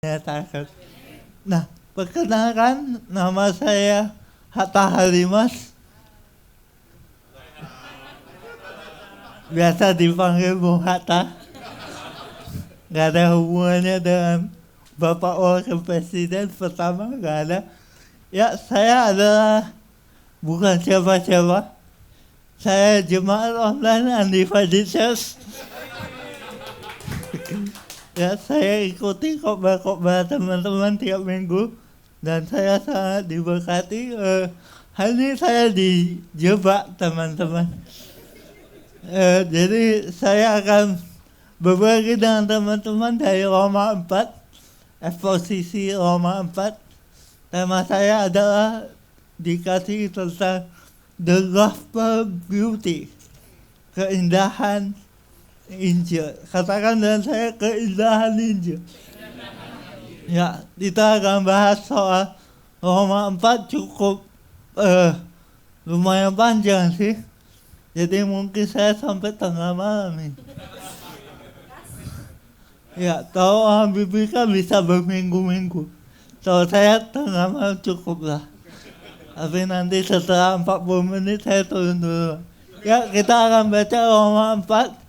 menyatakan. Nah, perkenalkan nama saya Hatta Halimas. Biasa dipanggil Bung Hatta. Gak ada hubungannya dengan Bapak Wakil Presiden pertama, gak ada. Ya, saya adalah bukan siapa-siapa. Saya jemaat online Undivided Church. Ya, saya ikuti khotbah teman-teman tiap minggu dan saya sangat diberkati. Hari ini saya dijebak teman-teman. Jadi saya akan berbagi dengan teman-teman dari Roma 4, eksposisi Roma 4. Tema saya adalah dikasih tentang The Gospel Beauty, keindahan Injil. Katakan dengan saya, keindahan Injil. Ya, kita akan bahas soal Roma 4 cukup lumayan panjang sih. Jadi mungkin saya sampai tengah malam nih. Ya, kalau orang BBK bisa berminggu-minggu. Kalau saya tengah malam cukup lah. Tapi nanti setelah 40 menit saya turun dulu. Ya, kita akan baca Roma 4.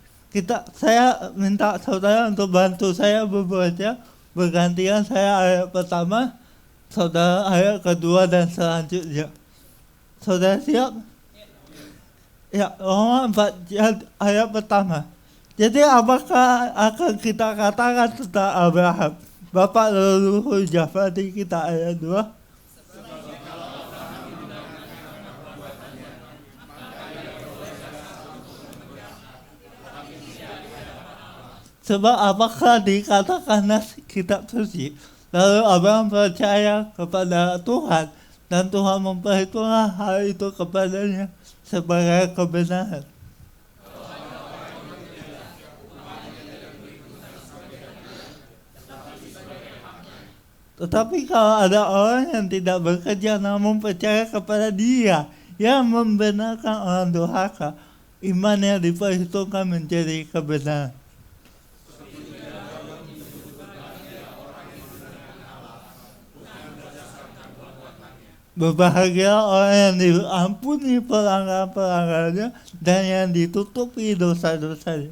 Saya minta saudara untuk bantu saya membaca bergantian. Saya ayat pertama, saudara ayat kedua dan selanjutnya. Saudara siap? Ya, Roma 4 ayat pertama. Jadi apakah akan kita katakan tentang Abraham, bapak leluhur Yahudi kita, ayat 2? Sebab apakah dikatakan kitab suci, lalu Abraham percaya kepada Tuhan dan Tuhan memperhitungkan hal itu kepadanya sebagai kebenaran. Tetapi kalau ada orang yang tidak bekerja namun percaya kepada Dia yang membenarkan orang durhaka, imannya diperhitungkan menjadi kebenaran. Berbahagia orang yang diampuni pelanggaran-pelanggarannya dan yang ditutupi dosa-dosanya.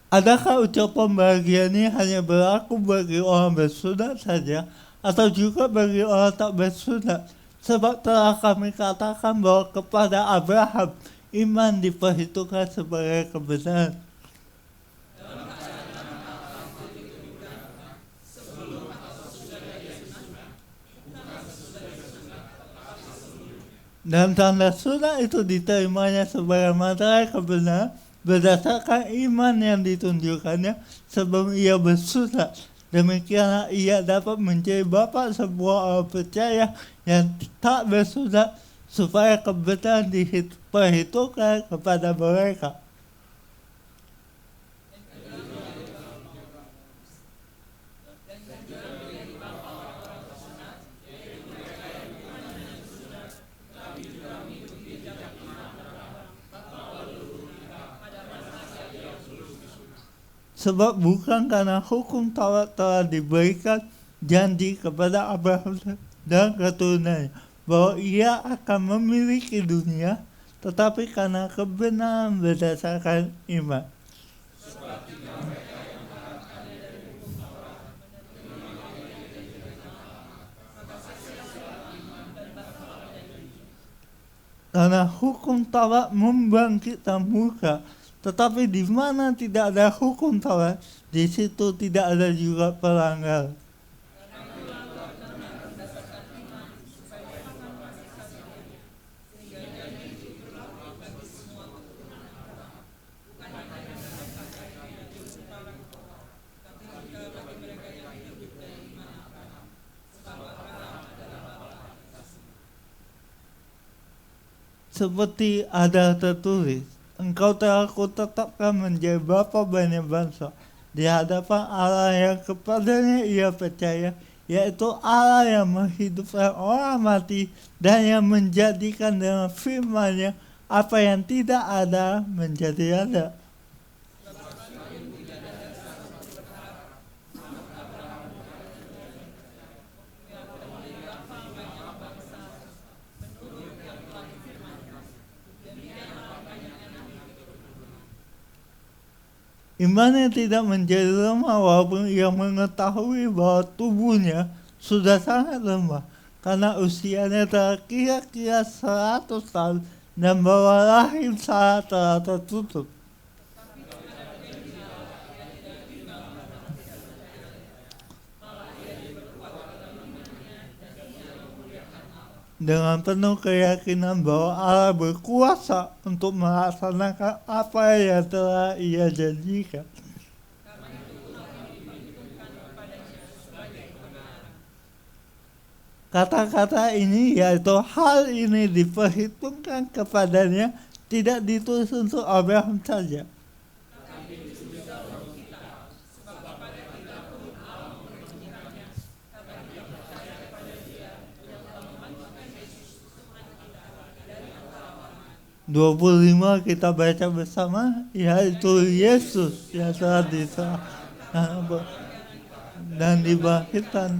Adakah ucapan bahagia ini hanya berlaku bagi orang bersunat saja atau juga bagi orang tak bersunat? Sebab telah kami katakan bahwa kepada Abraham iman diperhitungkan sebagai kebenaran. Dan tanda sunat itu diterimanya sebagai materai kebenaran berdasarkan iman yang ditunjukkannya sebelum ia bersunat. Demikianlah ia dapat menjadi bapa semua orang percaya yang tak bersunat, supaya kebenaran diperhitungkan kepada mereka. Sebab bukan karena hukum Taurat telah diberikan janji kepada Abraham dan keturunannya bahwa ia akan memiliki dunia, tetapi karena kebenaran berdasarkan iman. Karena hukum Taurat membangkitkan murka, tetapi di mana tidak ada hukum Taurat, di situ tidak ada juga pelanggar. Seperti ada tertulis, engkau telah kutetapkan menjadi bapa banyak bangsa di hadapan Allah yang kepadanya ia percaya, yaitu Allah yang menghidupkan orang mati dan yang menjadikan dengan firman-Nya apa yang tidak ada menjadi ada. Iman yang tidak menjadi lemah walaupun ia mengetahui bahwa tubuhnya sudah sangat lemah karena usianya telah kira-kira 100 tahun dan bahwa rahim Sarah telah tertutup. Dengan penuh keyakinan bahwa Allah berkuasa untuk melaksanakan apa yang telah Ia janjikan. Kata-kata ini yaitu hal ini diperhitungkan kepadanya tidak ditulis untuk Abraham saja. Ayat 25 kita baca bersama, yaitu Yesus yang telah diserahkan dan dibangkitkan.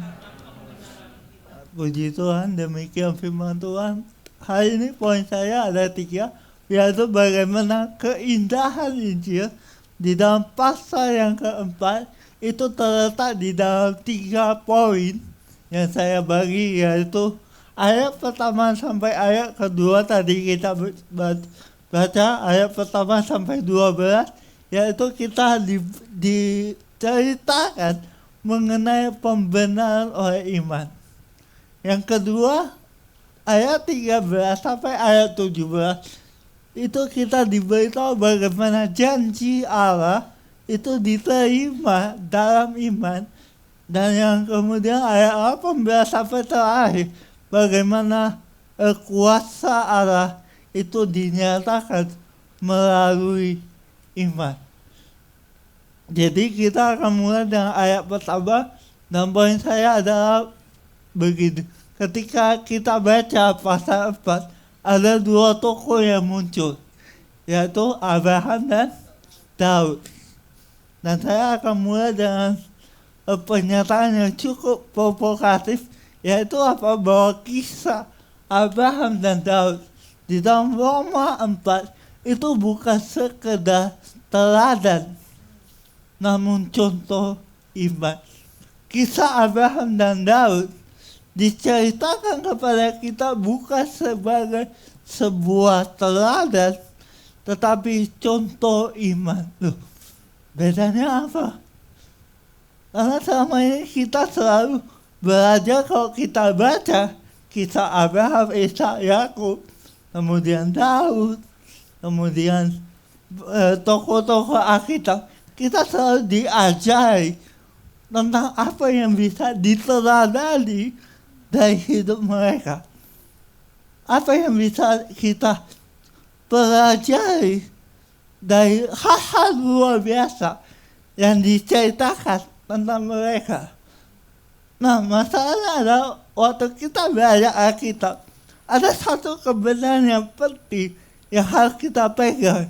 Puji Tuhan, demikian firman Tuhan. Hari ini poin saya ada 3, yaitu bagaimana keindahan Injil di dalam pasal yang keempat itu terletak di dalam 3 poin yang saya bagi, yaitu ayat pertama sampai ayat kedua tadi kita baca ayat pertama sampai 12, yaitu kita diceritakan mengenai pembenaran oleh iman. Yang kedua, ayat 13 sampai ayat 17, itu kita diberitahu bagaimana janji Allah itu diterima dalam iman. Dan yang kemudian ayat 18 sampai terakhir, bagaimana kuasa Allah itu dinyatakan melalui iman. Jadi kita akan mulai dengan ayat pertama, dan poin saya adalah begini. Ketika kita baca pasal 4, ada 2 tokoh yang muncul, yaitu Abraham dan Daud. Dan saya akan mulai dengan pernyataan yang cukup provokatif, yaitu bahwa kisah Abraham dan Daud di dalam Roma 4 itu bukan sekedar teladan, namun contoh iman. Kisah Abraham dan Daud diceritakan kepada kita bukan sebagai sebuah teladan, tetapi contoh iman. Loh, bedanya apa? Karena selama ini kita selalu belajar, kalau kita baca kisah Abraham, Ishak, Yakub, kemudian Daud, kemudian tokoh-tokoh Alkitab, kita selalu diajari tentang apa yang bisa diteladani dari hidup mereka. Apa yang bisa kita pelajari dari hal-hal luar biasa yang diceritakan tentang mereka. Nah, masalahnya adalah waktu kita belajar Alkitab, ada satu kebenaran yang penting yang harus kita pegang,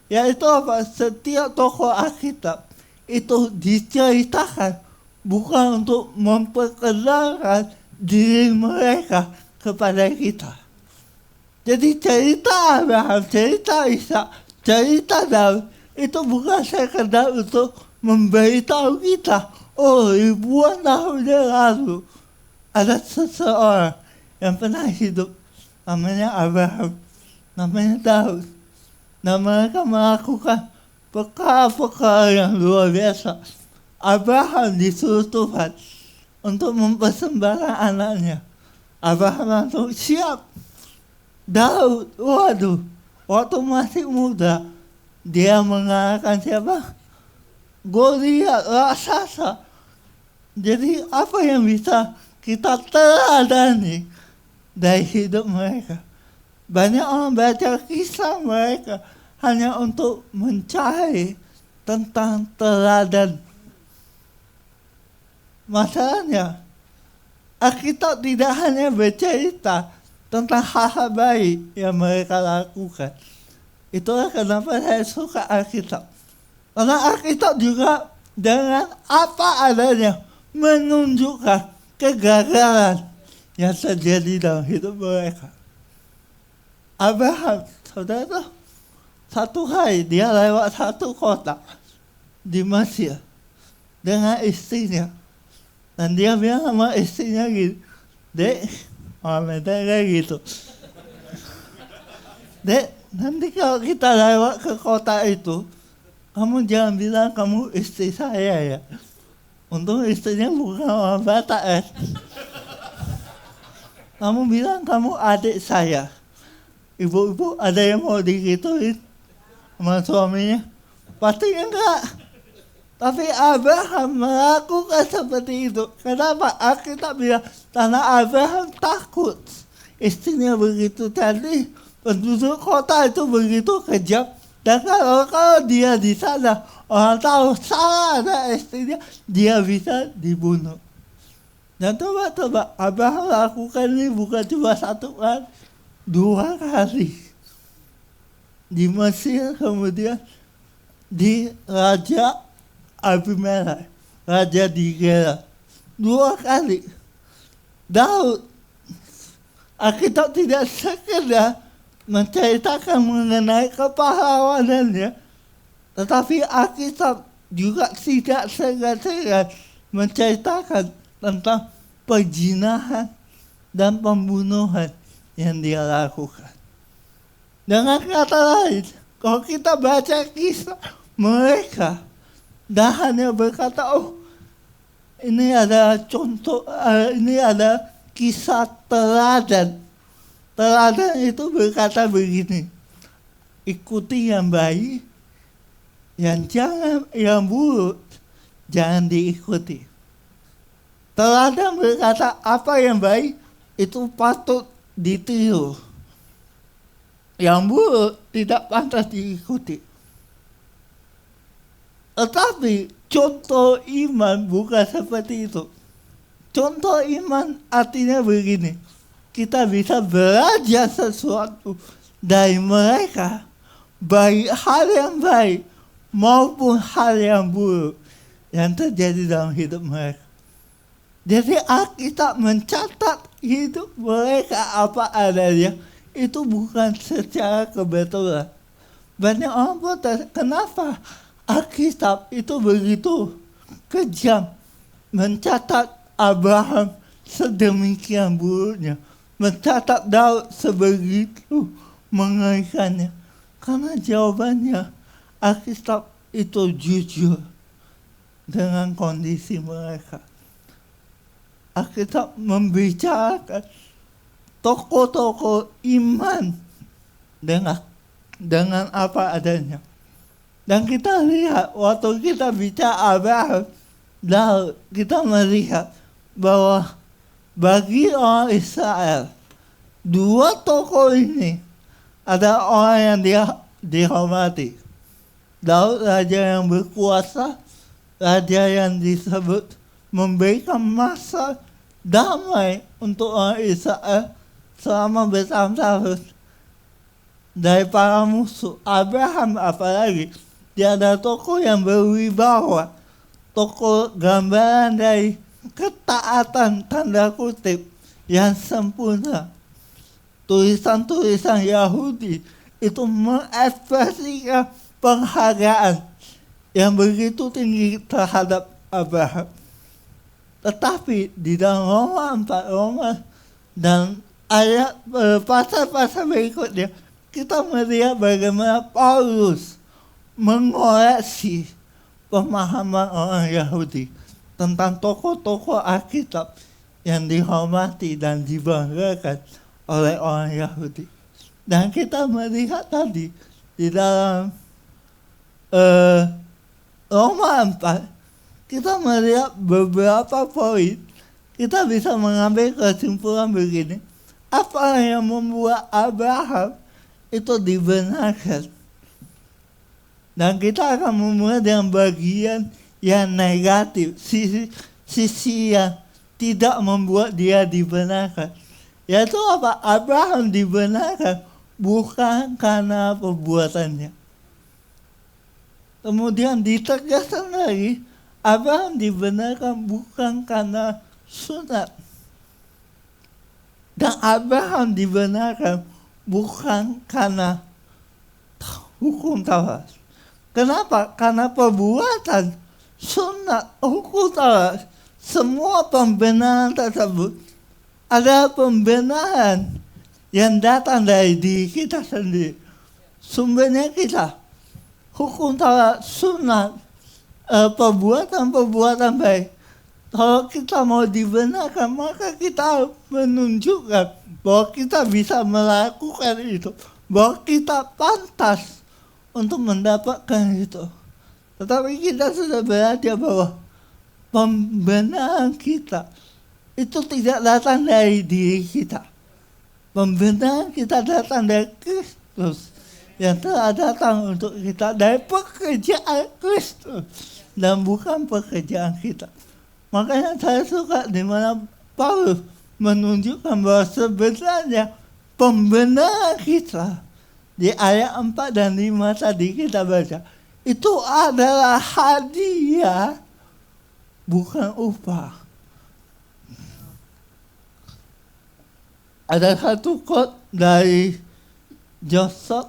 yaitu setiap tokoh Alkitab itu diceritakan bukan untuk memperkenalkan diri mereka kepada kita. Jadi cerita Abraham, cerita Ishak, cerita Daud itu bukan sekedar untuk memberitahu kita, oh, ribuan tahun yang lalu ada seseorang yang pernah hidup, namanya Abraham, namanya Daud, dan mereka melakukan perkara-perkara yang luar biasa. Abraham disuruh Tuhan untuk mempersembahkan anaknya. Abraham langsung siap. Daud, waduh, waktu masih muda, dia mengalahkan siapa? Goliat, raksasa. Jadi apa yang bisa kita teladani dari hidup mereka? Banyak orang baca kisah mereka hanya untuk mencari tentang teladan. Masalahnya, Alkitab tidak hanya bercerita tentang hal-hal baik yang mereka lakukan. Itulah kenapa saya suka Alkitab. Karena Alkitab juga dengan apa adanya menunjukkan kegagalan yang terjadi dalam hidup mereka. Abraham, saudara, satu hari dia lewat satu kota di Mesir dengan istrinya. Dan dia bilang sama istrinya gitu, Dek, kayak gitu. Dek, nanti kalau kita lewat ke kota itu, kamu jangan bilang kamu istri saya ya. Untung istrinya bukan orang Batak ya. Kamu bilang kamu adik saya. Ibu-ibu ada yang mau digituin sama suaminya? Pasti enggak. Tapi Abraham melakukan seperti itu. Kenapa? Alkitab bilang karena Abraham takut. Istrinya begitu cantik, penduduk kota itu begitu kejam. Dan kalau dia di sana, orang tahu salah ada istrinya, dia bisa dibunuh. Dan coba Abraham lakukan ini bukan cuma satu kali, 2 kali. Di Mesir, kemudian di Raja Abimelek, raja di Gerar. 2 kali. Daud, Alkitab tidak sekedar menceritakan mengenai kepahlawanannya, tetapi Alkitab juga tidak segan-segan menceritakan tentang perzinahan dan pembunuhan yang dia lakukan. Dengan kata lain, kalau kita baca kisah mereka dan hanya berkata, oh ini ada contoh, ini ada kisah teladan. Teladan itu berkata begini, ikuti yang baik, yang buruk jangan diikuti. Teladan berkata apa yang baik itu patut ditiru, yang buruk tidak pantas diikuti. Tetapi contoh iman bukan seperti itu. Contoh iman artinya begini, kita bisa belajar sesuatu dari mereka, baik hal yang baik maupun hal yang buruk yang terjadi dalam hidup mereka. Jadi Alkitab mencatat hidup mereka apa adanya, itu bukan secara kebetulan. Banyak orang protes, kenapa Alkitab itu begitu kejam mencatat Abraham sedemikian buruknya, mencatat Daud sebegitu mengerikannya? Karena jawabannya Alkitab itu jujur dengan kondisi mereka. Alkitab membicarakan tokoh-tokoh iman dengan apa adanya. Dan kita lihat waktu kita bicara Abraham, Daud, kita melihat bahwa bagi orang Israel, 2 tokoh ini ada orang yang dia dihormati. Daud raja yang berkuasa, raja yang disebut memberikan masa damai untuk orang Israel selama bertahun-tahun dari para musuh. Abraham apalagi, dia ada tokoh yang berwibawa, tokoh gambaran dari ketaatan tanda kutip yang sempurna. Tulisan-tulisan Yahudi itu mengekspresikan penghargaan yang begitu tinggi terhadap Abraham. Tetapi di dalam Roma 4, Roma dan ayat pasal-pasal berikutnya, kita melihat bagaimana Paulus mengoreksi pemahaman orang Yahudi tentang tokoh-tokoh Alkitab yang dihormati dan dibanggakan oleh orang Yahudi. Dan kita melihat tadi di dalam Roma 4, kita melihat beberapa poin. Kita bisa mengambil kesimpulan begini, apa yang membuat Abraham itu dibenarkan. Dan kita akan memulai dengan bagian yang negatif, sisi yang tidak membuat dia dibenarkan. Yaitu apa? Abraham dibenarkan bukan karena perbuatannya. Kemudian ditegaskan lagi, Abraham dibenarkan bukan karena sunat. Dan Abraham dibenarkan bukan karena hukum Taurat. Kenapa? Karena perbuatan sunat hukum Taurat, semua pembenaran tersebut adalah pembenaran yang datang dari diri kita sendiri. Sumbernya kita. Hukum Taurat, sunat, perbuatan-perbuatan baik. Kalau kita mau dibenarkan, maka kita menunjukkan bahwa kita bisa melakukan itu. Bahwa kita pantas untuk mendapatkan itu. Tetapi kita sudah belajar bahwa pembenaran kita itu tidak datang dari diri kita. Pembenaran kita datang dari Kristus yang telah datang untuk kita dari pekerjaan Kristus dan bukan pekerjaan kita. Makanya saya suka di mana Paulus menunjukkan bahwa sebenarnya pembenaran kita di ayat 4 dan 5 tadi kita baca itu adalah hadiah, bukan upah. Ada satu quote dari Joseph.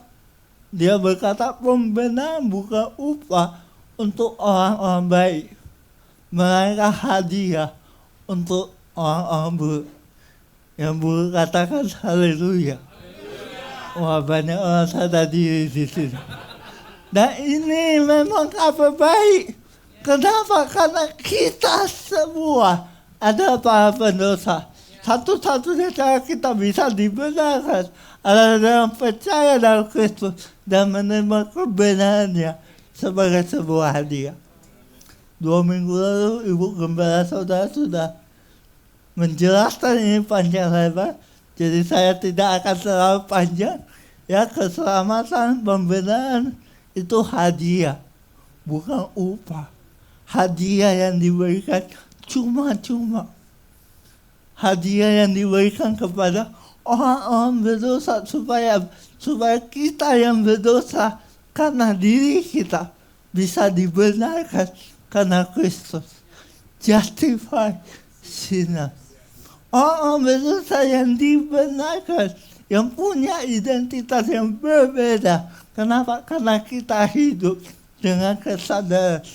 Dia berkata, pembenaran bukan upah untuk orang-orang baik, melainkan hadiah untuk orang-orang buruk. Yang buruk katakan haleluya. Wah, banyak orang sadar diri di sini. Dan ini memang kabar baik. Kenapa? Karena kita semua adalah para pendosa. Satu-satunya cara kita bisa dibenarkan adalah dalam percaya dalam Kristus dan menerima kebenarannya sebagai sebuah hadiah. 2 minggu lalu Ibu Gembala Saudara sudah menjelaskan ini panjang lebar, jadi saya tidak akan terlalu panjang. Ya, keselamatan, pembenaran itu hadiah, bukan upah. Hadiah yang diberikan cuma-cuma. Hadiah yang diberikan kepada orang-orang berdosa supaya kita yang berdosa karena diri kita bisa dibenarkan karena Kristus. Justify sinners. Orang berdosa yang dibenarkan, yang punya identitas yang berbeda. Kenapa? Karena kita hidup dengan kesadaran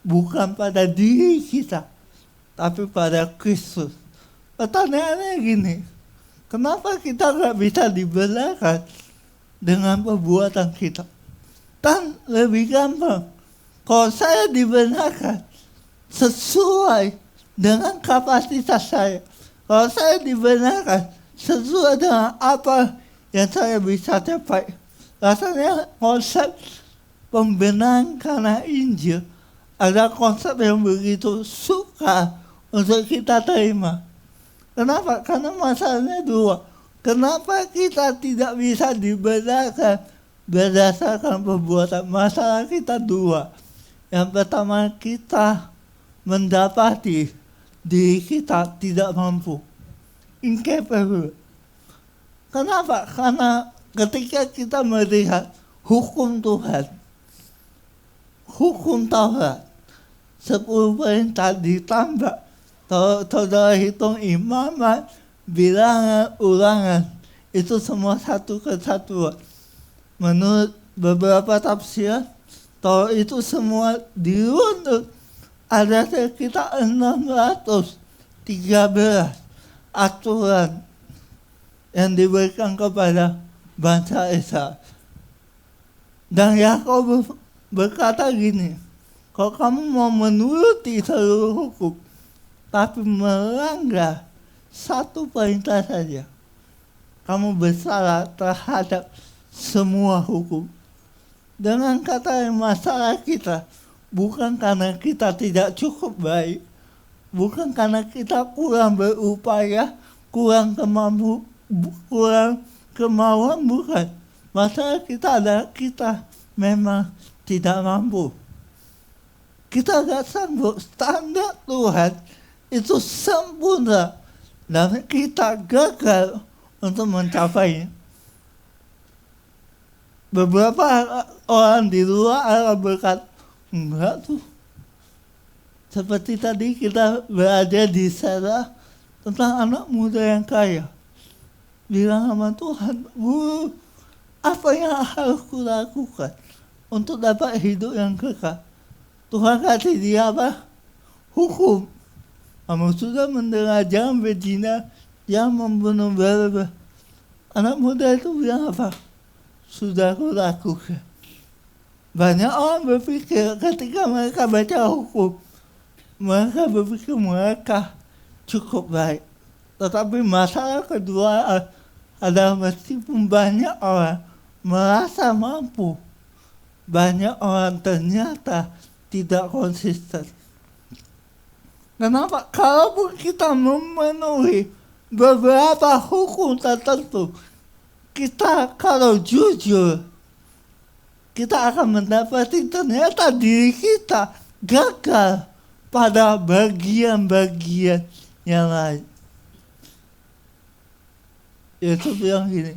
bukan pada diri kita, tapi pada Kristus. Pertanyaannya gini, kenapa kita nggak bisa dibenarkan dengan perbuatan kita? Kan lebih gampang. Kalau saya dibenarkan sesuai dengan kapasitas saya. Kalau saya dibenarkan sesuai dengan apa yang saya bisa capai. Rasanya konsep pembenaran karena Injil ada konsep yang begitu sukar untuk kita terima. Kenapa? Karena masalahnya dua. Kenapa kita tidak bisa dibenarkan berdasarkan perbuatan? Masalah kita dua. Yang pertama, kita mendapati diri kita tidak mampu. Incapable. Kenapa? Karena ketika kita melihat hukum Tuhan, hukum Taurat, 10 perintah ditambah. Saudara hitung imamat, bilangan, ulangan, itu semua satu kesatuan. Menurut beberapa tafsir, Taurat itu semua dirunut ada sekitar 613 aturan yang diberikan kepada bangsa Israel. Dan Yakobus berkata gini, kalau kamu mau menuruti seluruh hukum, tapi melanggar satu perintah saja, kamu bersalah terhadap semua hukum. Dengan kata yang masalah kita, bukan karena kita tidak cukup baik, bukan karena kita kurang berupaya, kurang kemauan, bukan. Masalah kita adalah kita memang tidak mampu. Kita gak sanggup. Standar Tuhan itu sempurna dan kita gagal untuk mencapainya. Beberapa orang di luar akan berkata, enggak tuh. Seperti tadi kita belajar di sana tentang anak muda yang kaya. Bilang sama Tuhan, Bu, apa yang harus kulakukan untuk dapat hidup yang kekal? Tuhan kasih dia apa? Hukum. Kamu sudah mendengar jangan berzina, jangan membunuh bla. Anak muda itu bilang apa? Sudah kulakukan. Banyak orang berpikir ketika mereka baca hukum, mereka berpikir mereka cukup baik. Tetapi masalah kedua adalah meskipun banyak orang merasa mampu, banyak orang ternyata tidak konsisten. Kenapa? Kalaupun kita memenuhi beberapa hukum tertentu, kita kalau jujur, kita akan mendapati ternyata diri kita gagal pada bagian-bagian yang lain. Yesus bilang gini,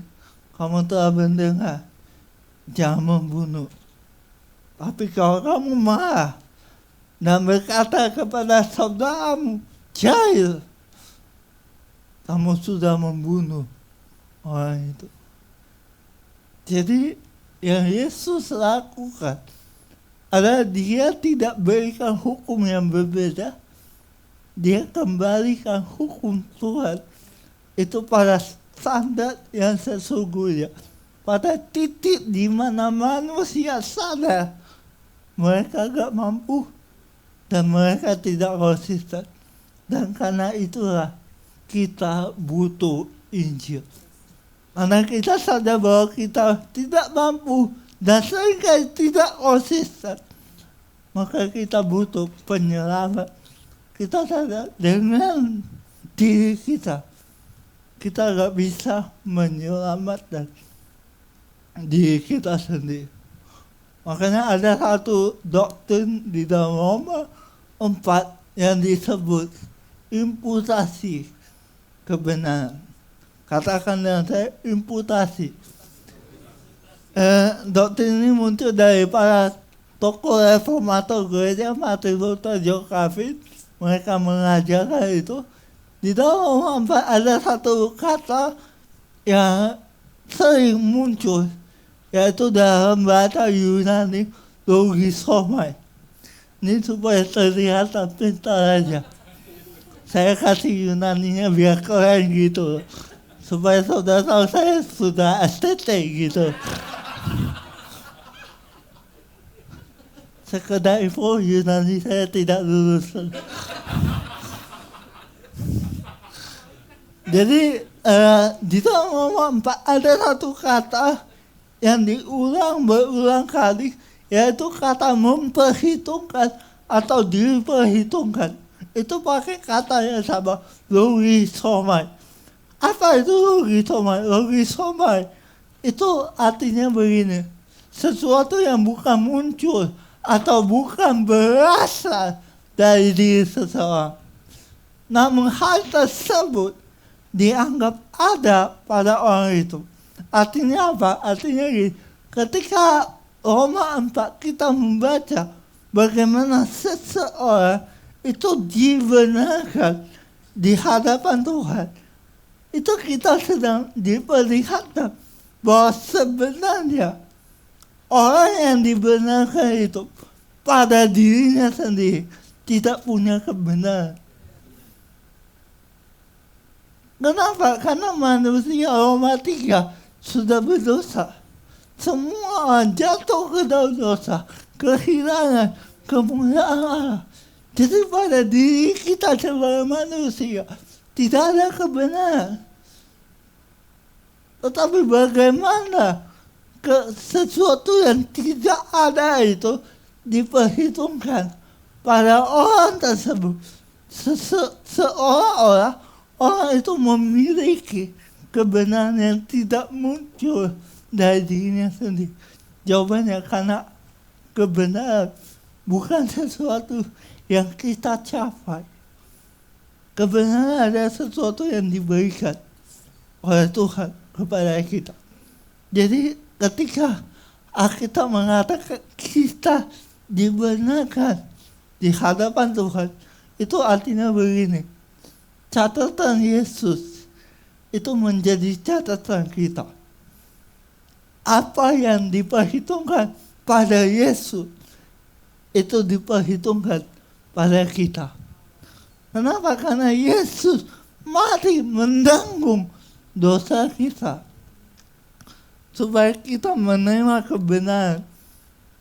kamu telah mendengar, jangan membunuh. Tapi kalau kamu marah dan berkata kepada saudaramu, jahil, kamu sudah membunuh orang itu. Jadi yang Yesus lakukan adalah dia tidak berikan hukum yang berbeda, dia kembalikan hukum Tuhan itu pada standar yang sesungguhnya, pada titik di mana manusia sadar mereka gak mampu dan mereka tidak konsisten. Dan karena itulah kita butuh Injil. Karena kita sadar bahwa kita tidak mampu dan seringkali tidak konsisten, maka kita butuh penyelamat. Kita sadar dengan diri kita gak bisa menyelamatkan diri kita sendiri. Makanya ada satu doktrin di dalam Roma 4 yang disebut imputasi kebenaran. Katakan dengan saya, imputasi. Doktrin ini muncul dari para tokoh reformator gereja, Martin Luther, John Calvin. Mereka mengajarkan itu. Di dalam Roma 4 ada satu kata yang sering muncul, yaitu dalam bahasa Yunani, logisomai. Ini supaya terlihat pintar aja. Saya kasih Yunaninya biar keren gitu, supaya saudara tahu saya sudah estetik gitu. Sekedar info, Yunani saya tidak lulus. Jadi di dalam Roma 4 ada satu kata yang berulang kali, yaitu kata memperhitungkan atau diperhitungkan. Itu pakai kata yang sama, logisomai. Apa itu logisomai? Logisomai itu artinya begini, sesuatu yang bukan muncul atau bukan berasal dari diri seseorang, namun hal tersebut dianggap ada pada orang itu. Artinya apa? Artinya gini, ketika Roma 4 kita membaca bagaimana seseorang itu dibenarkan di hadapan Tuhan, itu kita sedang diperlihatkan bahwa sebenarnya orang yang dibenarkan itu pada dirinya sendiri tidak punya kebenaran. Kenapa? Karena manusia Roma 3 sudah berdosa. Semua orang jatuh ke dalam dosa, kehilangan kemuliaan Allah. Jadi pada diri kita sebagai manusia tidak ada kebenaran. Tetapi bagaimana sesuatu yang tidak ada itu diperhitungkan pada orang tersebut, seolah-olah orang itu memiliki kebenaran yang tidak muncul dari dirinya sendiri. Jawabannya karena kebenaran bukan sesuatu yang kita capai. Kebenaran adalah sesuatu yang diberikan oleh Tuhan kepada kita. Jadi ketika kita mengatakan kita dibenarkan di hadapan Tuhan, itu artinya begini, catatan Yesus itu menjadi catatan kita. Apa yang diperhitungkan pada Yesus itu diperhitungkan pada kita. Kenapa? Karena Yesus mati menanggung dosa kita, supaya kita menerima kebenaran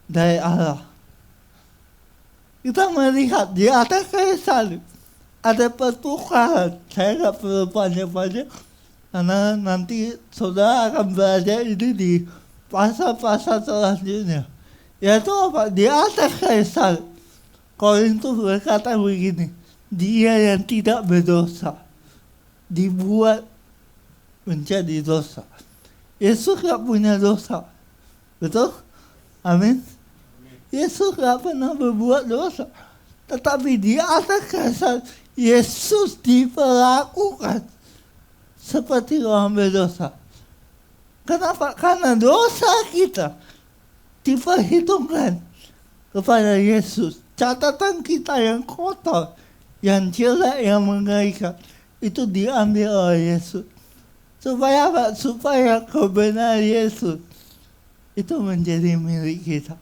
dari Allah. Kita melihat di atas kayu salib ada pertukaran. Saya nggak perlu panjang-panjang, karena nanti saudara akan belajar ini di pasal-pasal selanjutnya. Yaitu apa? Di atas kayu salib, Korintus berkata begini, dia yang tidak berdosa dibuat menjadi dosa. Yesus gak punya dosa. Betul? Amin. Yesus gak pernah berbuat dosa. Tetapi di atas kayu salib, Yesus diperlakukan seperti orang berdosa. Kenapa? Karena dosa kita diperhitungkan kepada Yesus. Catatan kita yang kotor, yang jelek, yang mengerikan, itu diambil oleh Yesus. Supaya apa? Supaya kebenaran Yesus itu menjadi milik kita.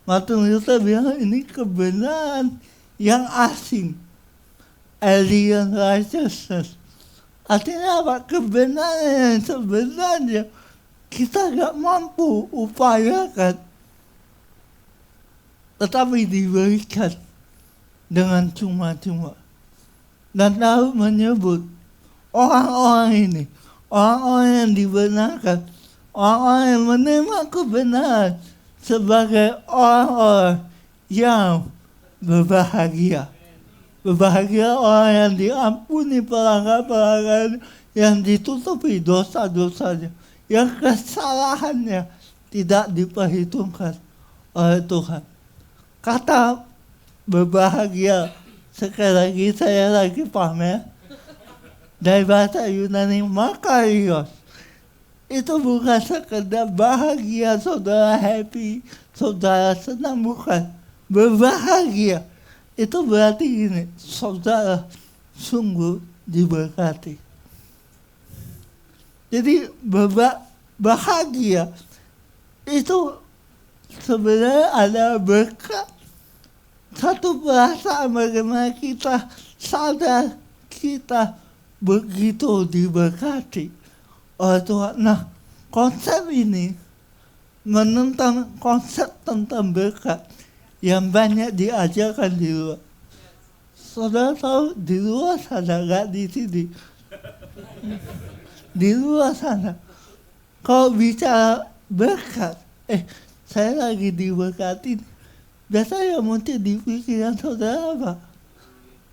Martin Luther bilang ini kebenaran yang asing, alien righteousness. Artinya apa? Kebenaran yang sebenarnya kita gak mampu upayakan, tetapi diberikan dengan cuma-cuma. Dan lalu menyebut orang-orang ini, orang-orang yang dibenarkan, orang-orang yang menerima kebenaran sebagai orang-orang yang berbahagia. Berbahagia orang yang diampuni pelanggaran-pelanggaran, yang ditutupi dosa-dosanya, yang kesalahannya tidak diperhitungkan oleh Tuhan. Kata berbahagia, sekali lagi saya lagi pamer, dari bahasa Yunani makarios. Itu bukan sekedar bahagia, saudara happy, saudara senang, bukan. Berbahagia itu berarti ini, saudara sungguh diberkati. Jadi bahagia itu sebenarnya ada berkat. Satu perasaan bagaimana kita sadar kita begitu diberkati oleh Tuhan. Nah, konsep ini menentang konsep tentang berkat yang banyak diajarkan di luar. Saudara tahu di luar sana, gak di sini. Di luar sana, kalau bicara berkat, saya lagi diberkatin, biasanya yang muncul di pikiran saudara apa?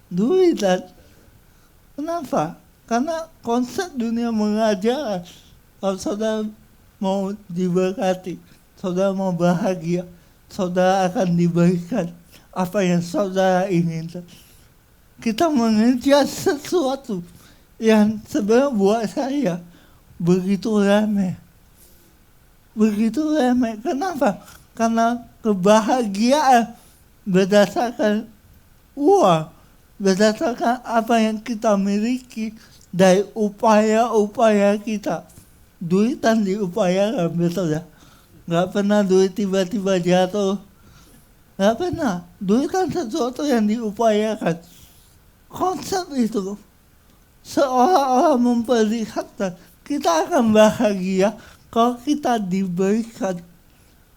Duit. Kenapa? Karena konsep dunia mengajar, kalau saudara mau diberkati, saudara mau bahagia, saudara akan diberikan apa yang saudara inginkan. Kita mengejar sesuatu yang sebenarnya buat saya begitu remeh. Begitu remeh. Kenapa? Karena kebahagiaan berdasarkan uang, berdasarkan apa yang kita miliki dari upaya-upaya kita. Duit kan diupayakan, betul ya? Gak pernah duit tiba-tiba jatuh. Gak pernah. Duit kan sesuatu yang diupayakan. Konsep itu seolah-olah memperlihatkan kita akan bahagia kalau kita diberikan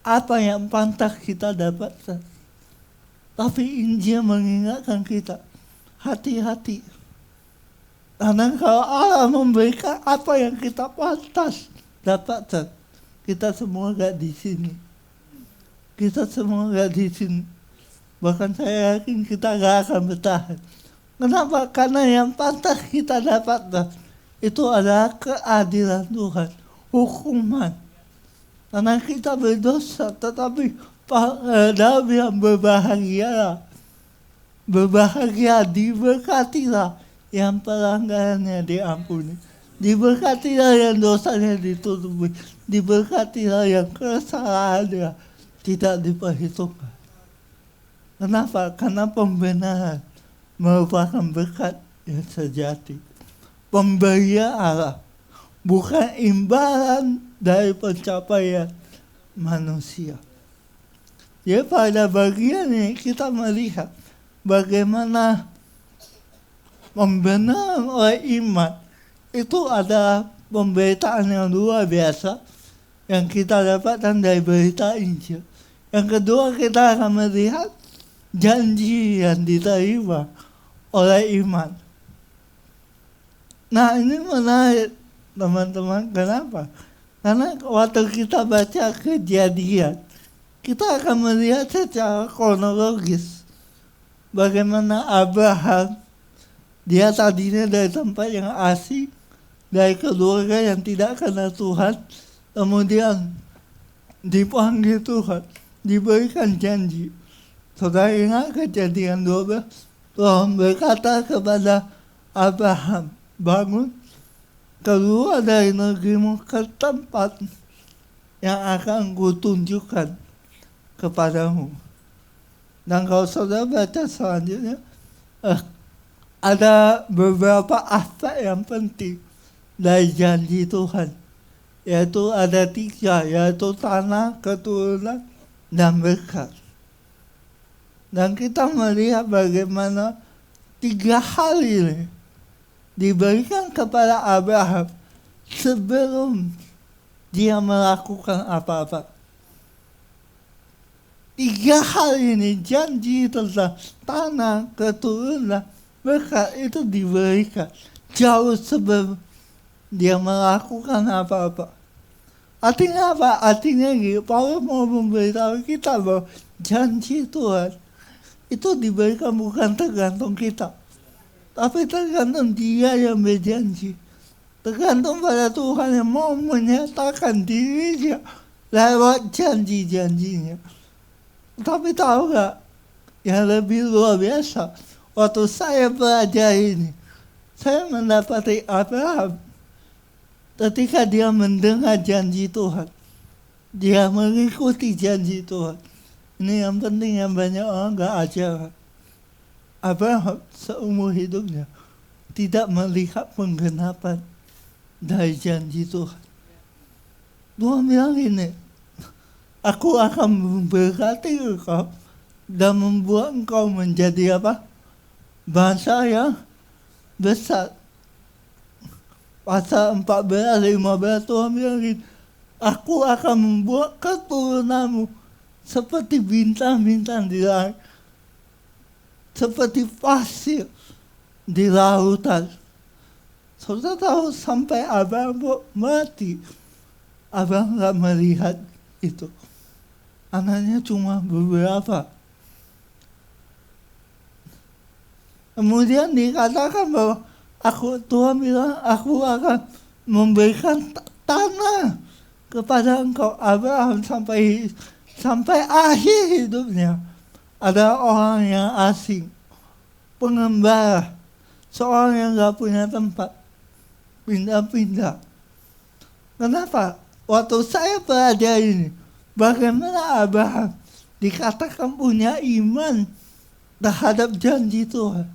apa yang pantas kita dapatkan. Tapi Injil mengingatkan kita, hati-hati. Karena kalau Allah memberikan apa yang kita pantas dapatkan, kita semua gak di sini. Kita semua gak di sini. Bahkan saya yakin kita gak akan bertahan. Kenapa? Karena yang pantas kita dapatkan itu adalah keadilan Tuhan, hukuman. Karena kita berdosa, tetapi dalam yang berbahagia, diberkatilah yang pelanggarannya diampuni. Diberkatilah yang dosanya ditutupi. Diberkatilah yang kesalahannya tidak diperhitungkan. Kenapa? Karena pembenaran merupakan berkat yang sejati. Pemberian Allah, bukan imbalan dari pencapaian manusia. Ya, pada bagian ini kita melihat bagaimana pembenaran oleh iman itu adalah pemberitaan yang luar biasa yang kita dapatkan dari berita Injil. Yang kedua, kita akan melihat janji yang diterima oleh iman. Nah, ini menarik teman-teman. Kenapa? Karena waktu kita baca Kejadian, kita akan melihat secara kronologis bagaimana Abraham, dia tadinya dari tempat yang asing, dari keluarga yang tidak kenal Tuhan, kemudian dipanggil Tuhan, diberikan janji. Saudara ingat Kejadian 12, Tuhan berkata kepada Abraham, bangun, keluar dari negerimu ke tempat yang akan kutunjukkan kepadamu. Dan kalau saudara baca selanjutnya, ada beberapa aspek yang penting dari janji Tuhan. Yaitu ada 3, yaitu tanah, keturunan, dan berkat. Dan kita melihat bagaimana 3 hal ini diberikan kepada Abraham sebelum dia melakukan apa-apa. 3 hal ini, janji tentang tanah, keturunan, berkat itu diberikan jauh sebelum dia melakukan apa-apa. Artinya apa? Artinya gitu, Paulus mau memberitahu kita bahwa janji Tuhan itu diberikan bukan tergantung kita, tapi tergantung Dia yang berjanji. Tergantung pada Tuhan yang mau menyatakan dirinya lewat janji-janjinya. Tapi tahu gak, yang lebih luar biasa, waktu saya belajar ini, saya mendapati Abraham ketika dia mendengar janji Tuhan, dia mengikuti janji Tuhan. Ini yang penting yang banyak orang gak ajar. Abraham seumur hidupnya tidak melihat penggenapan dari janji Tuhan. Tuhan bilang ini, aku akan memberkati engkau dan membuat engkau menjadi apa? Bangsa yang besar. Pasal 14-15 Tuhan bilang ini, aku akan membuat keturunanmu seperti bintang-bintang di langit, seperti pasir di lautan. Saudara tahu sampai Abraham mati, Abraham gak melihat itu. Anaknya cuma beberapa. Kemudian dikatakan bahwa Tuhan bilang, aku akan memberikan tanah kepada engkau. Abraham sampai akhir hidupnya ada orang yang asing, pengembara, seorang yang gak punya tempat, pindah-pindah. Kenapa? Waktu saya belajar ini, bagaimana Abraham dikatakan punya iman terhadap janji Tuhan.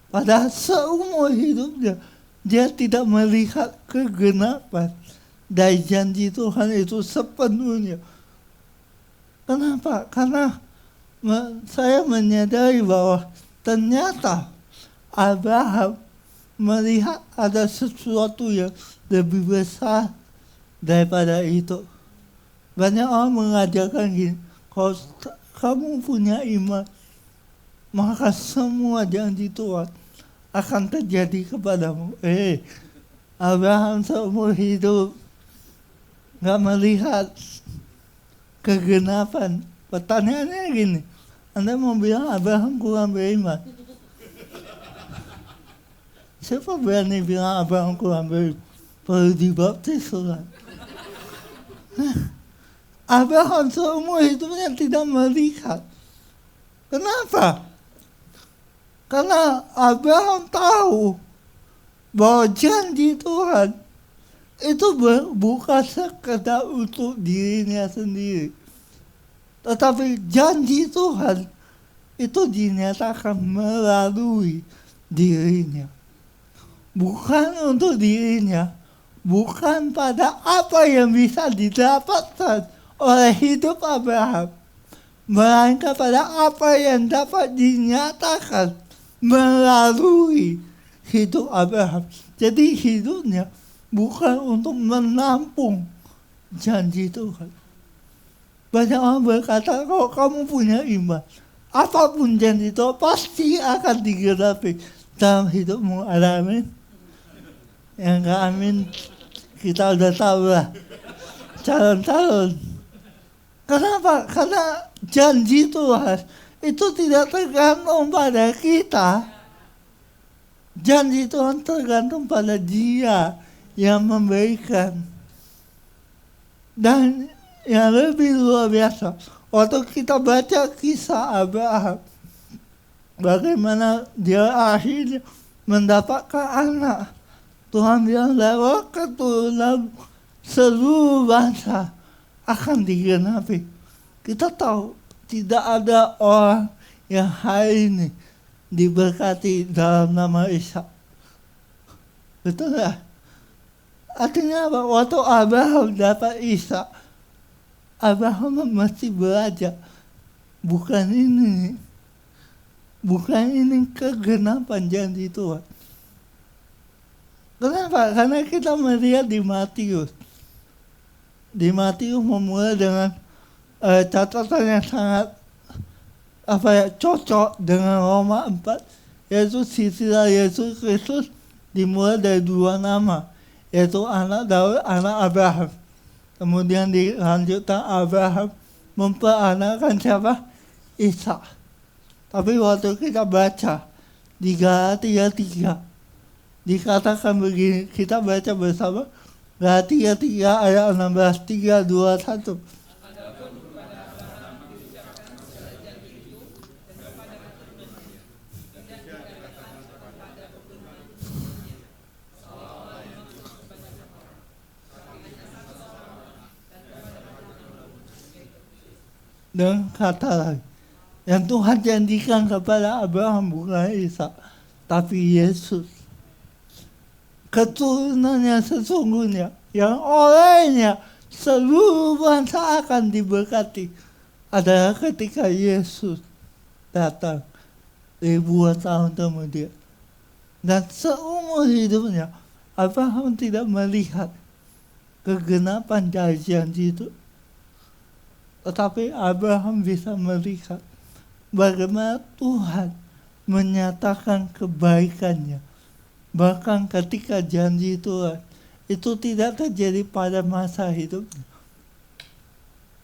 Padahal seumur hidupnya dia tidak melihat kegenapan dari janji Tuhan itu sepenuhnya. Kenapa? Karena saya menyadari bahwa ternyata Abraham melihat ada sesuatu yang lebih besar daripada itu. Banyak orang mengajarkan gini, kalau kamu punya iman, maka semua janji Tuhan akan terjadi kepadamu. Abraham seumur hidup gak melihat kegenapan. Pertanyaannya gini, Anda mau bilang Abraham kurang beriman? Siapa berani bilang Abraham kurang beriman? Perlu dibaptis orang. Abraham seumur hidupnya tidak melihat. Kenapa? Karena Abraham tahu bahwa janji Tuhan itu bukan sekedar untuk dirinya sendiri, tetapi janji Tuhan itu dinyatakan melalui dirinya. Bukan untuk dirinya, bukan pada apa yang bisa didapatkan oleh hidup Abraham, melainkan pada apa yang dapat dinyatakan melalui hidup Abraham. Jadi hidupnya bukan untuk menampung janji Tuhan. Banyak orang berkata, kalau kamu punya iman, apapun janji Tuhan pasti akan digenapi dalam hidupmu. Ada amin? Yang gak amin, kita udah tahu lah calon-calon. Kenapa? Karena janji Tuhan itu tidak tergantung pada kita. Janji Tuhan tergantung pada Dia yang memberikan. Dan yang lebih luar biasa, waktu kita baca kisah Abraham, bagaimana dia akhirnya mendapatkan anak, Tuhan bilang lewat keturunan seluruh bangsa akan digenapi. Kita tahu tidak ada orang yang hari ini diberkati dalam nama Ishak. Betul ya? Artinya apa? Waktu Abraham dapat Ishak, Abraham masih belajar. Bukan ini kegenapan janji Tuhan. Kenapa? Karena kita melihat di Matius. Di Matius memulai dengan catatan yang sangat cocok dengan Roma 4, yaitu silsilah Yesus Kristus dimulai dari 2 nama, yaitu anak Daud, anak Abraham. Kemudian dilanjutkan Abraham memperanakkan siapa? Ishak. Tapi waktu kita baca di Galatia 3, dikatakan begini, kita baca bersama Galatia 3 ayat 16, 3, 2, 1. Dan kata lagi, yang Tuhan janjikan kepada Abraham bukan Ishak, tapi Yesus. Keturunannya sesungguhnya, yang olehnya seluruh bangsa akan diberkati, adalah ketika Yesus datang ribuan tahun kemudian. Dan seumur hidupnya, Abraham tidak melihat kegenapan dari janji itu. Tetapi Abraham bisa melihat bagaimana Tuhan menyatakan kebaikannya. Bahkan ketika janji Tuhan itu tidak terjadi pada masa hidupnya.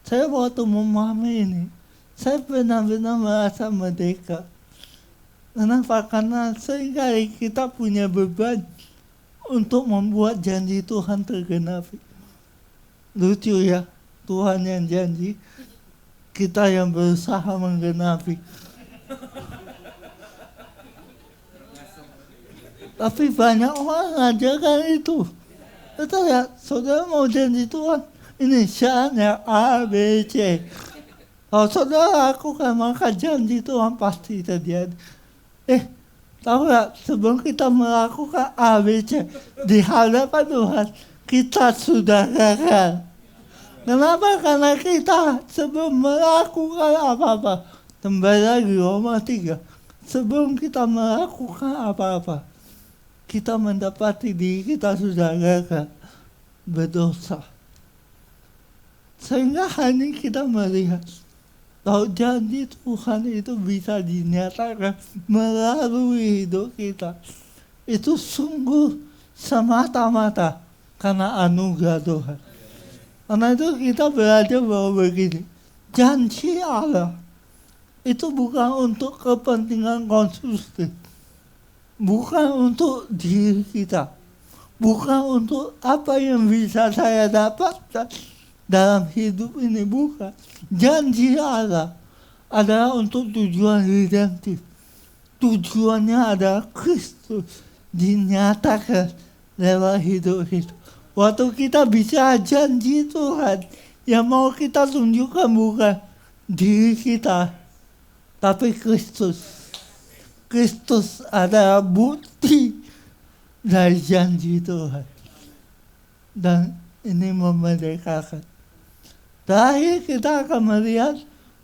Saya waktu memahami ini, saya benar-benar merasa merdeka. Kenapa? Karena seringkali kita punya beban untuk membuat janji Tuhan tergenapi. Lucu ya, Tuhan yang janji, kita yang berusaha menggenapi. Tapi banyak orang ngajarkan itu. Betul ya, saudara mau janji Tuhan, ini syaratnya A, B, C. Kalau saudara lakukan, maka janji Tuhan pasti terjadi. Tahu gak, sebelum kita melakukan A, B, C, di hadapan Tuhan, kita sudah gagal. Kenapa? Karena kita sebelum melakukan apa-apa, kembali lagi Roma 3, sebelum kita melakukan apa-apa, kita mendapati diri kita sudah gagal, berdosa. Sehingga hanya kita melihat bahwa janji Tuhan itu bisa dinyatakan melalui hidup kita. Itu sungguh semata-mata karena anugerah Tuhan. Karena itu kita belajar bahwa begini, janji Allah itu bukan untuk kepentingan konsumtif, bukan untuk diri kita, bukan untuk apa yang bisa saya dapatkan dalam hidup ini, bukan. Janji Allah adalah untuk tujuan redemptif. Tujuannya adalah Kristus dinyatakan lewat hidup itu. Waktu kita bisa janji Tuhan, yang mau kita tunjukkan bukan diri kita, tapi Kristus. Kristus adalah bukti dari janji Tuhan. Dan ini memerdekakan. Terakhir kita akan melihat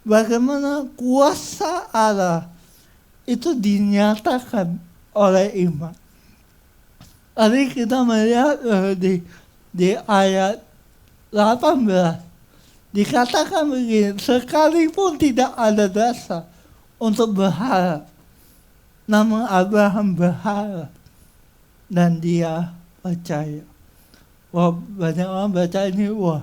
bagaimana kuasa Allah itu dinyatakan oleh iman. Tadi kita melihat di ayat 18. Dikatakan begini, sekalipun tidak ada dasar untuk berharap, namun Abraham berharap dan dia percaya. Wah, banyak orang baca ini, wah,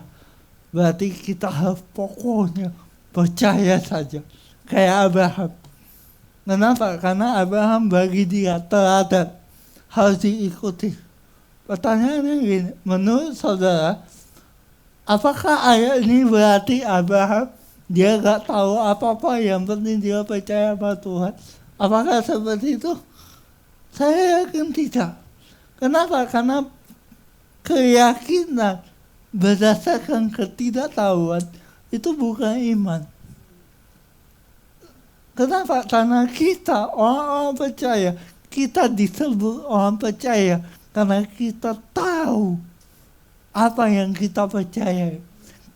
berarti kita harus pokoknya percaya saja. Kayak Abraham. Kenapa? Karena Abraham bagi dia teladan, harus diikuti. Pertanyaannya gini, menurut saudara, apakah ayat ini berarti Abraham dia gak tahu apa-apa, yang penting dia percaya pada Tuhan? Apakah seperti itu? Saya yakin tidak. Kenapa? Karena keyakinan berdasarkan ketidaktahuan itu bukan iman. Kenapa? Karena kita orang-orang percaya, kita disebut orang percaya karena kita tahu apa yang kita percaya.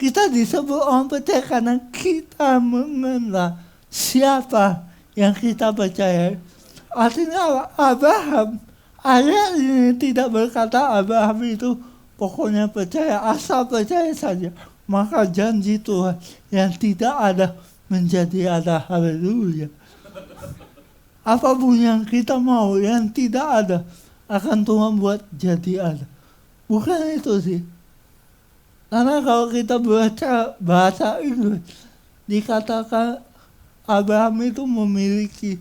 Kita disebut orang percaya karena kita mengenal siapa yang kita percaya. Artinya Abraham, ayat ini tidak berkata Abraham itu pokoknya percaya, asal percaya saja. Maka janji Tuhan yang tidak ada menjadi ada. Haleluya. Apapun yang kita mau yang tidak ada, akan Tuhan buat jadi ada. Bukan itu sih. Karena kalau kita baca bahasa Inggris, dikatakan Abraham itu memiliki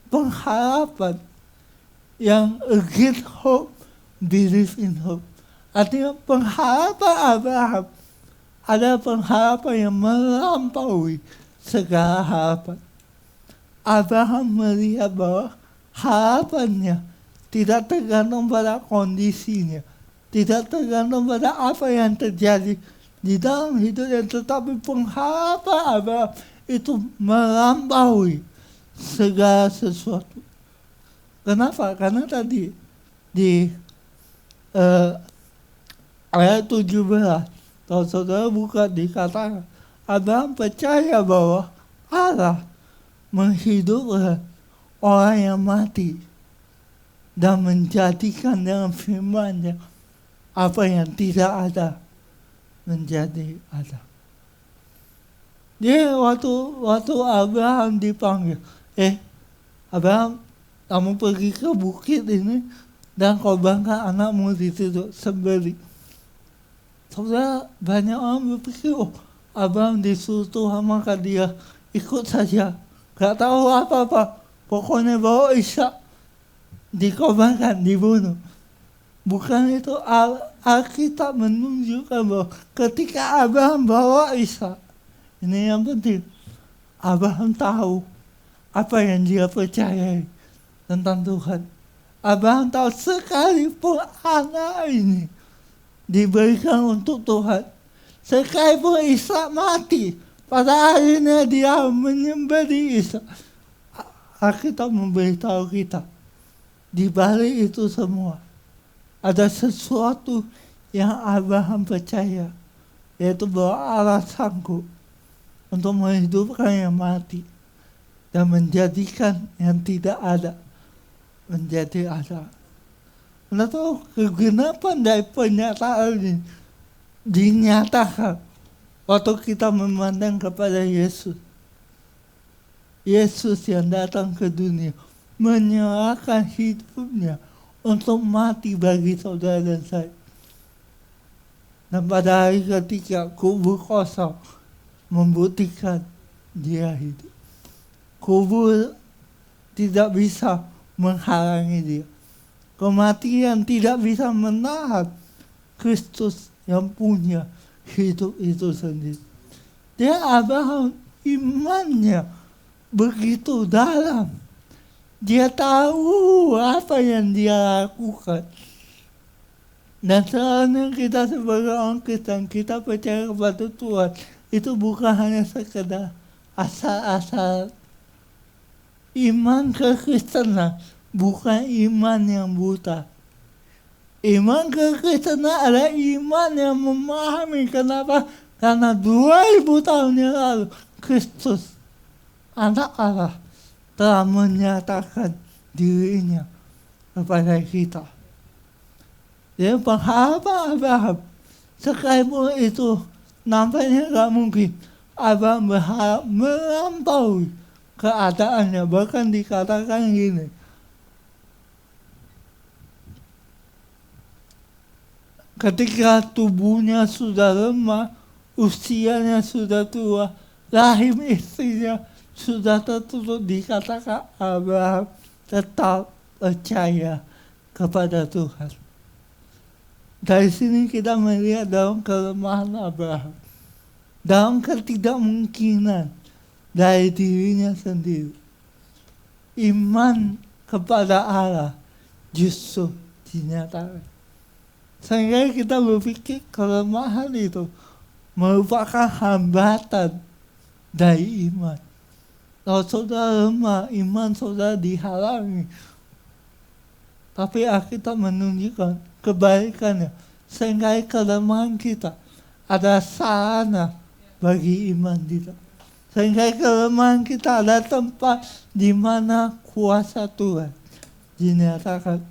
pengharapan yang a great hope, believe in hope. Artinya pengharapan Abraham ada pengharapan yang melampaui segala harapan. Abraham melihat bahwa harapannya tidak tergantung pada kondisinya, tidak tergantung pada apa yang terjadi di dalam hidupnya, tetapi pengharapan Abraham itu melampaui segala sesuatu. Kenapa? Karena tadi di ayat 17, kalau saudara buka dikatakan, Abraham percaya bahwa Allah menghidupkan orang yang mati dan menjadikan dengan firman-Nya apa yang tidak ada menjadi ada. Dia waktu Abraham dipanggil, Abraham, kamu pergi ke bukit ini dan korbankan anakmu di situ sembelih. Saudara, banyak orang berpikir, Abraham disuruh Tuhan maka dia ikut saja. Gak tahu apa-apa. Pokoknya bawa Ishak dikorbankan, dibunuh. Bukan itu. Alkitab menunjukkan bahwa ketika Abraham bawa Ishak, ini yang penting, Abraham tahu apa yang dia percayai tentang Tuhan. Abraham tahu sekalipun anak ini diberikan untuk Tuhan, sekalipun Ishak mati, pada akhirnya dia menyembelih Ishak. Alkitab memberitahu kita, di balik itu semua ada sesuatu yang Abraham percaya, yaitu bahwa Allah sanggup untuk menghidupkan yang mati dan menjadikan yang tidak ada menjadi ada. Anda tahu kegenapan dari pernyataan ini dinyatakan waktu kita memandang kepada Yesus. Yesus yang datang ke dunia menyerahkan hidupnya untuk mati bagi saudara dan saya. Dan pada hari ketiga kubur kosong membuktikan dia hidup. Kubur tidak bisa menghalangi dia. Kematian tidak bisa menahan Kristus yang punya hidup itu sendiri. Dia Abraham imannya begitu dalam. Dia tahu apa yang dia lakukan. Dan sebenarnya kita sebagai orang Kristen, kita percaya kepada Tuhan, itu bukan hanya sekedar asal-asal. Iman kekristenan bukan iman yang buta. Iman kekristenan adalah iman yang memahami. Kenapa? Karena 2000 tahun yang lalu, Kristus, anak Allah, telah menyatakan dirinya kepada kita. Jadi pengharapan Abraham, sekalipun itu nampaknya gak mungkin, Abraham berharap melampaui keadaannya. Bahkan dikatakan gini, ketika tubuhnya sudah lemah, usianya sudah tua, rahim istrinya sudah tertutup, dikatakan Abraham tetap percaya kepada Tuhan. Dari sini kita melihat dalam kelemahan Abraham, dalam ketidakmungkinan dari dirinya sendiri. Iman kepada Allah justru dinyatakan. Sehingga kita berpikir kelemahan itu merupakan hambatan dari iman. Kalau saudara lemah, iman saudara dihalangi. Tapi Alkitab menunjukkan kebalikannya. Sehingga kelemahan kita ada sarana bagi iman kita. Sehingga kelemahan kita ada tempat di mana kuasa Tuhan dinyatakan.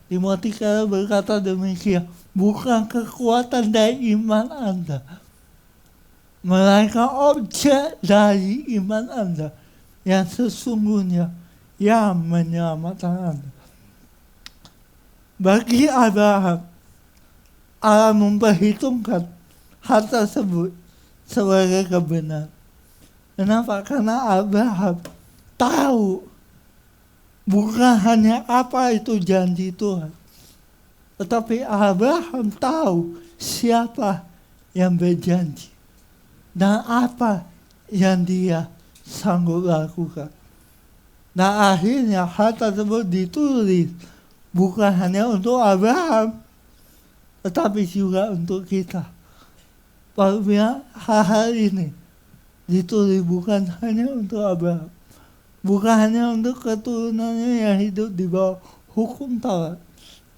Timotius berkata demikian, bukan kekuatan dari iman Anda, melainkan objek dari iman Anda yang sesungguhnya yang menyelamatkan Anda. Bagi Abraham, Allah memperhitungkan hal tersebut sebagai kebenaran. Kenapa? Karena Abraham tahu bukan hanya apa itu janji Tuhan, tetapi Abraham tahu siapa yang berjanji dan apa yang dia sanggup lakukan. Dan akhirnya hal tersebut ditulis bukan hanya untuk Abraham, tetapi juga untuk kita. Bahwa hal-hal ini ditulis bukan hanya untuk Abraham, bukan hanya untuk keturunannya yang hidup di bawah hukum Taurat,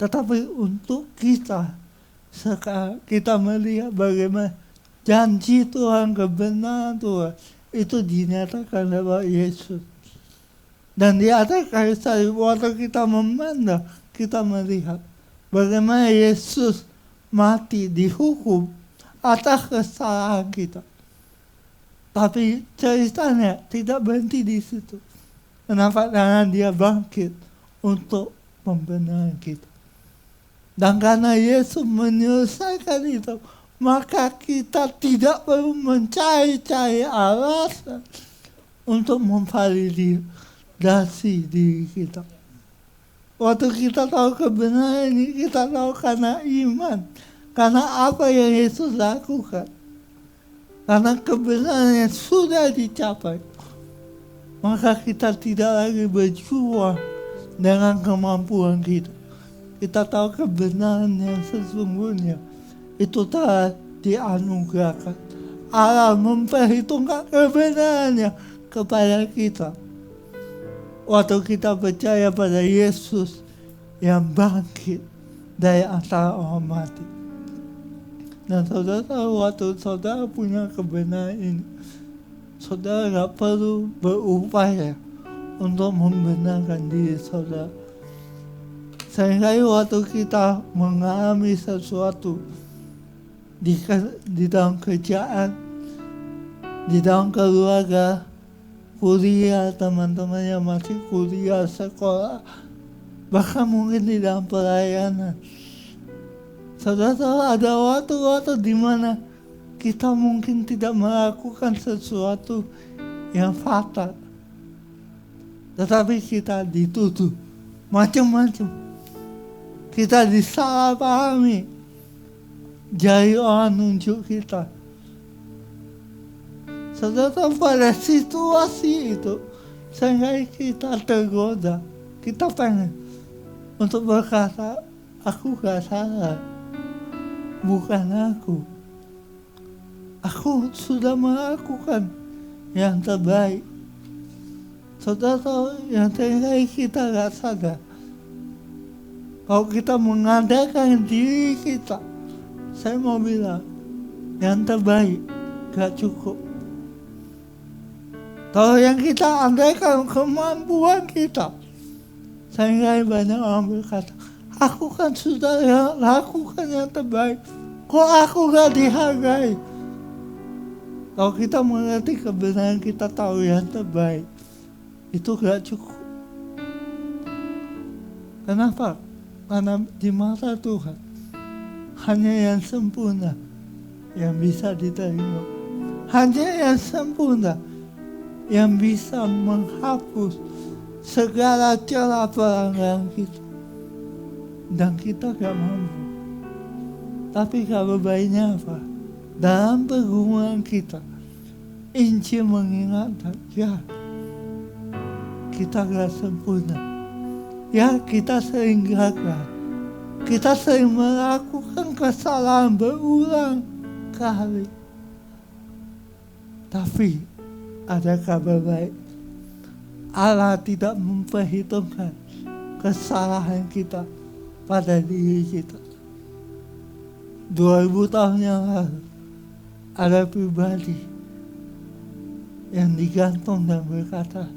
tetapi untuk kita. Sekarang kita melihat bagaimana janji Tuhan, kebenaran Tuhan itu dinyatakan lewat Yesus. Dan di atas kayu salib, waktu kita memandang, kita melihat bagaimana Yesus mati dihukum atas kesalahan kita. Tapi ceritanya tidak berhenti di situ. Kenapa? Karena dia bangkit untuk membenarkan kita. Dan karena Yesus menyelesaikan itu, maka kita tidak perlu mencari-cari alasan untuk memvalidasi diri kita. Waktu kita tahu kebenaran ini, kita tahu karena iman. Karena apa yang Yesus lakukan. Karena kebenaran yang sudah dicapai. Maka kita tidak lagi berjuang dengan kemampuan kita. Kita tahu kebenaran yang sesungguhnya itu telah dianugerahkan. Allah memperhitungkan kebenarannya kepada kita. Waktu kita percaya pada Yesus yang bangkit dari antara orang mati. Dan saudara tahu, waktu saudara punya kebenaran ini, saudara gak perlu berupaya untuk membenarkan diri saudara. Sehingga waktu kita mengalami sesuatu di dalam kerjaan, di dalam keluarga, kuliah, teman-teman yang masih kuliah, sekolah, bahkan mungkin di dalam pelayanan. Saudara tahu ada waktu-waktu di mana kita mungkin tidak melakukan sesuatu yang fatal. Tetapi kita dituduh macam-macam. Kita disalahpahami. Jari orang nunjuk kita. Saudara tahu pada situasi itu, Sehingga kita tergoda, kita pengen untuk berkata, aku gak salah, bukan aku. Aku sudah melakukan yang terbaik. Saudara tahu yang terbaik kita gak sadar. Kalau kita mengadakan diri kita, saya mau bilang, yang terbaik gak cukup. Kalau yang kita andaikan kemampuan kita, sehingga banyak orang berkata, aku kan sudah lakukan yang terbaik, kok aku gak dihargai? Kalau kita mengerti kebenaran, kita tahu yang terbaik, itu gak cukup. Kenapa? Karena di mata Tuhan, hanya yang sempurna yang bisa diterima. Hanya yang sempurna yang bisa menghapus segala celah pelanggaran kita. Dan kita gak mampu. Tapi kabar baiknya apa? Dalam pergumulan kita, Injil mengingatkan, ya, kita gak sempurna. Ya, kita sering gagal. Kita sering melakukan kesalahan berulang kali. Tapi ada kabar baik. Allah tidak memperhitungkan kesalahan kita pada diri kita. 2000 tahun yang lalu, ada pribadi yang digantung dan berkata,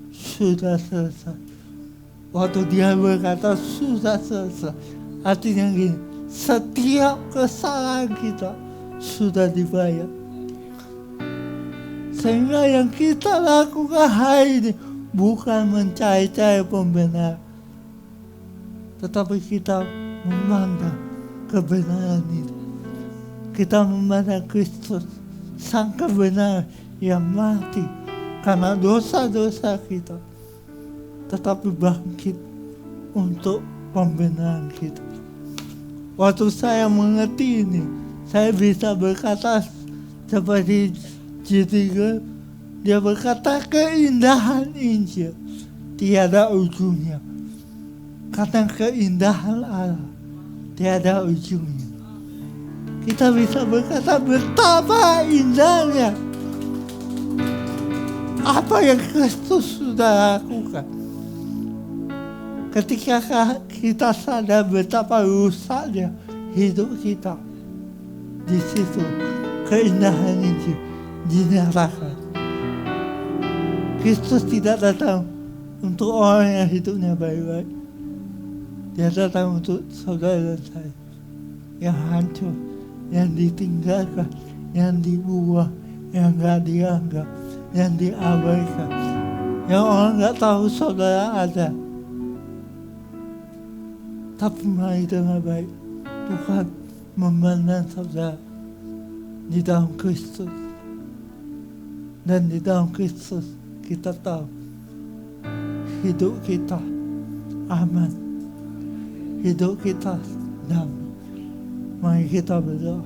sudah selesai. Waktu dia berkata, sudah selesai, artinya gini, setiap kesalahan kita sudah dibayar. Sehingga yang kita lakukan hari ini bukan mencari-cari pembenaran, tetapi kita memandang kebenaran itu. Kita memandang Kristus, sang kebenaran yang mati karena dosa-dosa kita, tetapi bangkit untuk pembenaran kita. Waktu saya mengerti ini, saya bisa berkata seperti J3, dia berkata keindahan Injil tiada ujungnya. Karena keindahan Allah tiada ujungnya. Kita bisa berkata betapa indahnya apa yang Kristus sudah lakukan. Ketika kita sadar betapa rusaknya hidup kita, di situ keindahan Injil dinyatakan. Kristus tidak datang untuk orang yang hidupnya baik-baik. Dia datang untuk saudara dan saya yang hancur, yang ditinggalkan, yang dibuang, yang gak dianggap, yang diabaikan, yang orang gak tahu saudara ada. Tapi mari dengan baik, Tuhan memandang saudara di dalam Kristus. Dan di dalam Kristus kita tahu hidup kita aman, hidup kita damai. Mari kita berdoa.